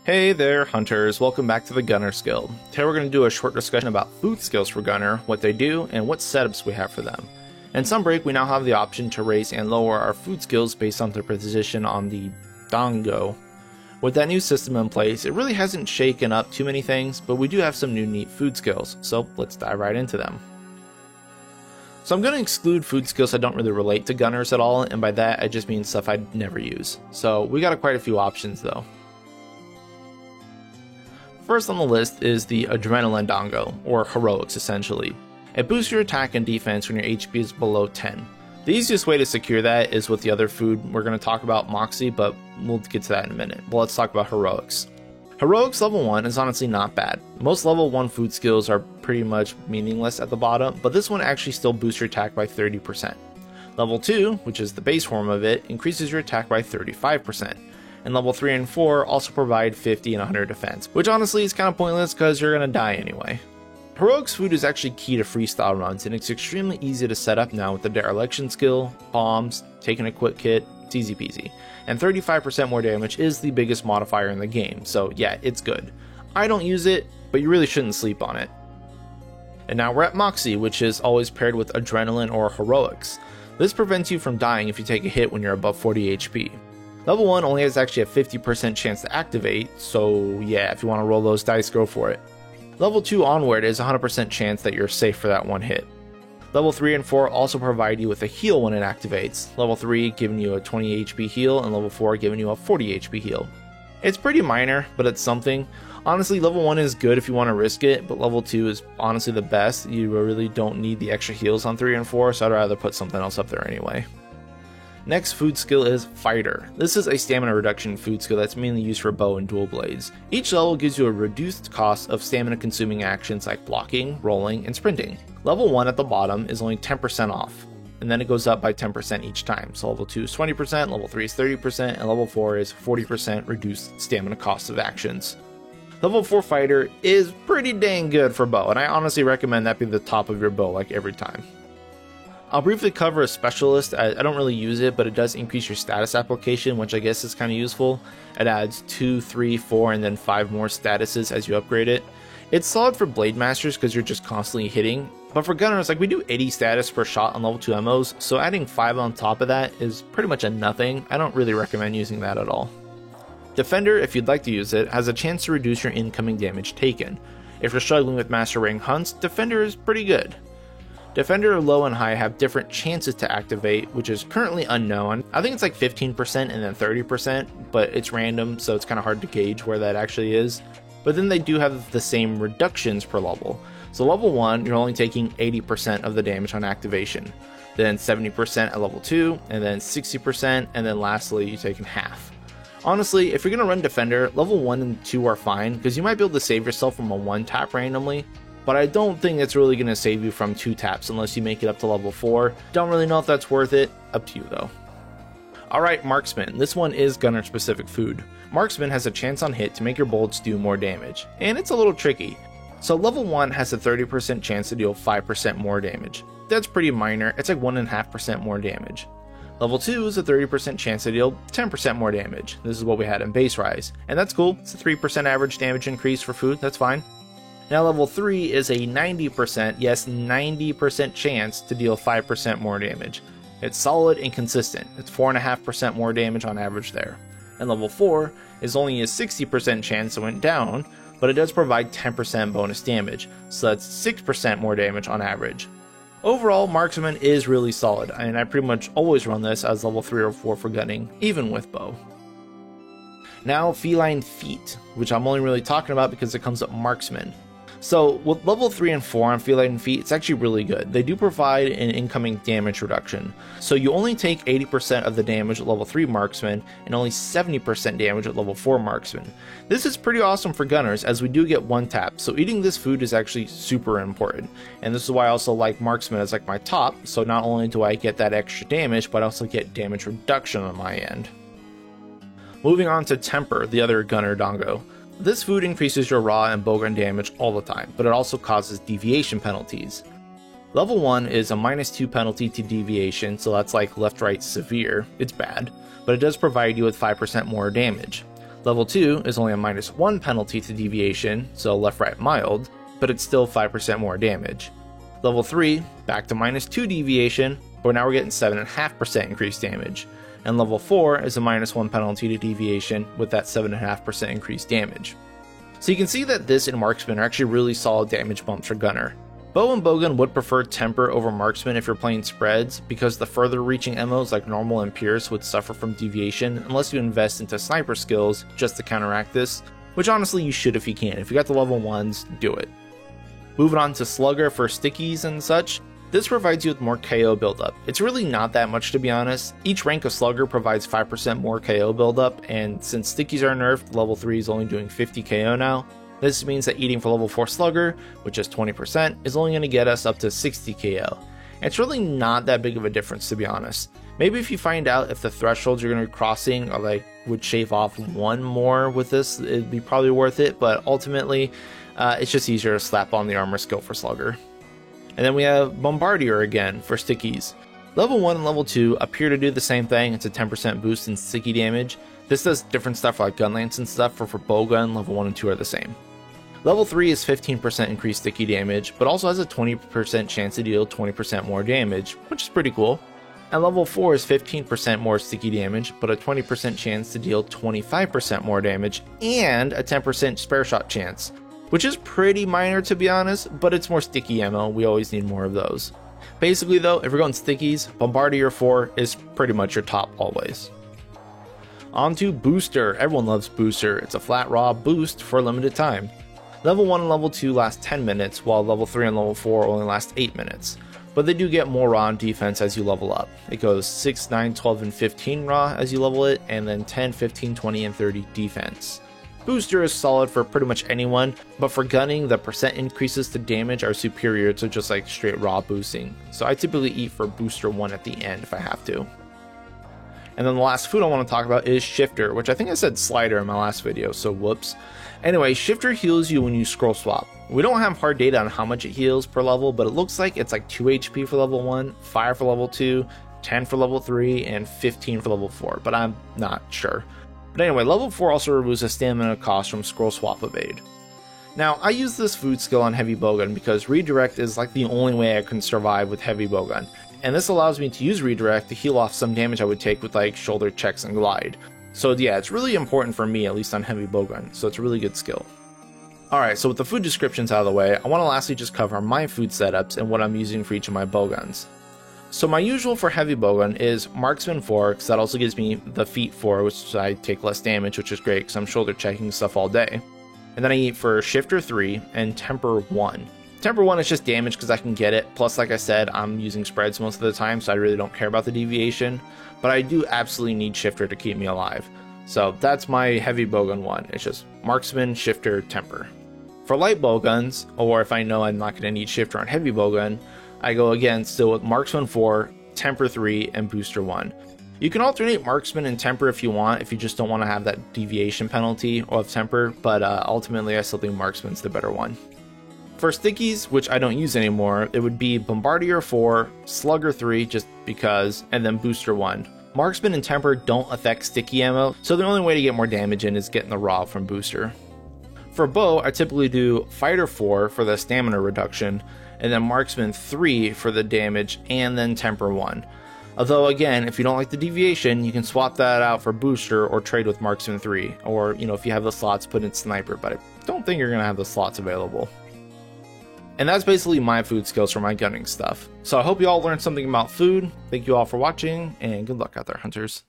Hey there, hunters. Welcome back to the Gunner's Guild. Today we're going to do a short discussion about food skills for Gunner, what they do, and what setups we have for them. In Sunbreak, we now have the option to raise and lower our food skills based on their position on the Dango. With that new system in place, it really hasn't shaken up too many things, but we do have some new neat food skills, so let's dive right into them. So I'm going to exclude food skills that don't really relate to Gunners at all, and by that I just mean stuff I'd never use. So we got quite a few options though. First on the list is the Adrenaline Dango, or Heroics essentially. It boosts your attack and defense when your HP is below 10. The easiest way to secure that is with the other food. We're going to talk about Moxie, but we'll get to that in a minute. But let's talk about Heroics. Heroics level 1 is honestly not bad. Most level 1 food skills are pretty much meaningless at the bottom, but this one actually still boosts your attack by 30%. Level 2, which is the base form of it, increases your attack by 35%. And level 3 and 4 also provide 50 and 100 defense, which honestly is kind of pointless because you're going to die anyway. Heroics food is actually key to freestyle runs, and it's extremely easy to set up now with the dereliction skill, bombs, taking a quick hit, it's easy peasy. And 35% more damage is the biggest modifier in the game, so yeah, it's good. I don't use it, but you really shouldn't sleep on it. And now we're at Moxie, which is always paired with Adrenaline or Heroics. This prevents you from dying if you take a hit when you're above 40 HP. Level 1 only has actually a 50% chance to activate, so yeah, if you want to roll those dice, go for it. Level 2 onward is 100% chance that you're safe for that one hit. Level 3 and 4 also provide you with a heal when it activates, level 3 giving you a 20 HP heal and level 4 giving you a 40 HP heal. It's pretty minor, but it's something. Honestly, level 1 is good if you want to risk it, but level 2 is honestly the best. You really don't need the extra heals on 3 and 4, so I'd rather put something else up there anyway. Next food skill is Fighter. This is a stamina reduction food skill that's mainly used for bow and dual blades. Each level gives you a reduced cost of stamina consuming actions like blocking, rolling, and sprinting. Level 1 at the bottom is only 10% off, and then it goes up by 10% each time. So level 2 is 20%, level 3 is 30%, and level 4 is 40% reduced stamina cost of actions. Level 4 Fighter is pretty dang good for bow, and I honestly recommend that be the top of your bow like every time. I'll briefly cover a specialist. I don't really use it, but it does increase your status application, which I guess is kind of useful. It adds 2, 3, 4, and then 5 more statuses as you upgrade it. It's solid for Blade Masters because you're just constantly hitting, but for Gunners, like we do 80 status per shot on level 2 MOs, so adding 5 on top of that is pretty much a nothing. I don't really recommend using that at all. Defender, if you'd like to use it, has a chance to reduce your incoming damage taken. If you're struggling with Master Rank hunts, Defender is pretty good. Defender low and high have different chances to activate, which is currently unknown. I think it's like 15% and then 30%, but it's random, so it's kind of hard to gauge where that actually is. But then they do have the same reductions per level. So level 1, you're only taking 80% of the damage on activation, then 70% at level 2, and then 60%, and then lastly, you're taking half. Honestly, if you're going to run Defender, level 1 and 2 are fine, because you might be able to save yourself from a 1 tap randomly, but I don't think it's really going to save you from 2 taps unless you make it up to level 4. Don't really know if that's worth it. Up to you though. Alright, Marksman. This one is Gunner specific food. Marksman has a chance on hit to make your bolts do more damage, and it's a little tricky. So level 1 has a 30% chance to deal 5% more damage. That's pretty minor, it's like 1.5% more damage. Level 2 is a 30% chance to deal 10% more damage. This is what we had in Base Rise, and that's cool. It's a 3% average damage increase for food, that's fine. Now level 3 is a 90%, yes 90% chance to deal 5% more damage. It's solid and consistent, it's 4.5% more damage on average there. And level 4 is only a 60% chance it went down, but it does provide 10% bonus damage, so that's 6% more damage on average. Overall, Marksman is really solid, and I pretty much always run this as level 3 or 4 for gunning, even with bow. Now Feline Feet, which I'm only really talking about because it comes up Marksman. So with level 3 and 4 on Feline Feet, it's actually really good. They do provide an incoming damage reduction. So you only take 80% of the damage at level 3 Marksman and only 70% damage at level 4 Marksman. This is pretty awesome for Gunners as we do get 1 tap, so eating this food is actually super important. And this is why I also like Marksman as like my top, so not only do I get that extra damage, but I also get damage reduction on my end. Moving on to Temper, the other Gunner Dango. This food increases your raw and bowgun damage all the time, but it also causes deviation penalties. Level 1 is a -2 penalty to deviation, so that's like left, right, severe. It's bad, but it does provide you with 5% more damage. Level 2 is only a -1 penalty to deviation, so left-right mild, but it's still 5% more damage. Level 3, back to -2 deviation, but now we're getting 7.5% increased damage. And level 4 is a -1 penalty to deviation with that 7.5% increased damage. So you can see that this and Marksman are actually really solid damage bumps for Gunner. Bow and Bowgun would prefer Temper over Marksman if you're playing spreads, because the further reaching MOs like Normal and Pierce would suffer from deviation unless you invest into sniper skills just to counteract this, which honestly you should if you can. If you got the level 1s, do it. Moving on to Slugger for stickies and such, this provides you with more KO buildup. It's really not that much to be honest. Each rank of Slugger provides 5% more KO buildup, and since stickies are nerfed, level 3 is only doing 50 KO now. This means that eating for level 4 Slugger, which is 20%, is only going to get us up to 60 KO. It's really not that big of a difference to be honest. Maybe if you find out if the thresholds you're going to be crossing are would shave off one more with this, it'd be probably worth it, but ultimately it's just easier to slap on the armor skill for Slugger. And then we have Bombardier again for stickies. Level 1 and level 2 appear to do the same thing. It's a 10% boost in sticky damage. This does different stuff like gun lance and stuff, for bowgun, level 1 and 2 are the same. Level 3 is 15% increased sticky damage, but also has a 20% chance to deal 20% more damage, which is pretty cool. And level 4 is 15% more sticky damage, but a 20% chance to deal 25% more damage, and a 10% spare shot chance, which is pretty minor to be honest, but it's more sticky ammo, we always need more of those. Basically though, if you're going stickies, Bombardier 4 is pretty much your top always. On to Booster. Everyone loves Booster. It's a flat raw boost for a limited time. Level 1 and level 2 last 10 minutes, while level 3 and level 4 only last 8 minutes. But they do get more raw on defense as you level up. It goes 6, 9, 12, and 15 raw as you level it, and then 10, 15, 20, and 30 defense. Booster is solid for pretty much anyone, but for gunning, the percent increases to damage are superior to just straight raw boosting. So I typically eat for Booster 1 at the end if I have to. And then the last food I want to talk about is Shifter, which I think I said Slider in my last video, so whoops. Anyway, Shifter heals you when you scroll swap. We don't have hard data on how much it heals per level, but it looks like it's 2 HP for level 1, 5 for level 2, 10 for level 3, and 15 for level 4, but I'm not sure. But anyway, level 4 also removes a stamina cost from scroll swap evade. Now, I use this food skill on heavy bowgun because redirect is the only way I can survive with heavy bowgun, and this allows me to use redirect to heal off some damage I would take with shoulder checks and glide. So yeah, it's really important for me, at least on heavy bowgun, so it's a really good skill. Alright, so with the food descriptions out of the way, I want to lastly just cover my food setups and what I'm using for each of my bowguns. So my usual for heavy bowgun is Marksman 4, because that also gives me the feet 4, which I take less damage, which is great because I'm shoulder checking stuff all day. And then I eat for Shifter 3 and Temper 1. Temper 1 is just damage because I can get it, plus like I said, I'm using spreads most of the time, so I really don't care about the deviation, but I do absolutely need Shifter to keep me alive. So that's my heavy bowgun one, it's just Marksman, Shifter, Temper. For light bowguns, or if I know I'm not going to need Shifter on heavy bowgun, I go again still with Marksman 4, Temper 3, and Booster 1. You can alternate Marksman and Temper if you want, if you just don't want to have that deviation penalty of Temper, but ultimately I still think Marksman's the better one. For stickies, which I don't use anymore, it would be Bombardier 4, Slugger 3, just because, and then Booster 1. Marksman and Temper don't affect sticky ammo, so the only way to get more damage in is getting the raw from Booster. For bow, I typically do Fighter 4 for the stamina reduction, and then Marksman 3 for the damage, and then Temper 1. Although again, if you don't like the deviation, you can swap that out for Booster or trade with Marksman 3, or if you have the slots, put in Sniper, but I don't think you're going to have the slots available. And that's basically my food skills for my gunning stuff. So I hope you all learned something about food. Thank you all for watching, and good luck out there, hunters.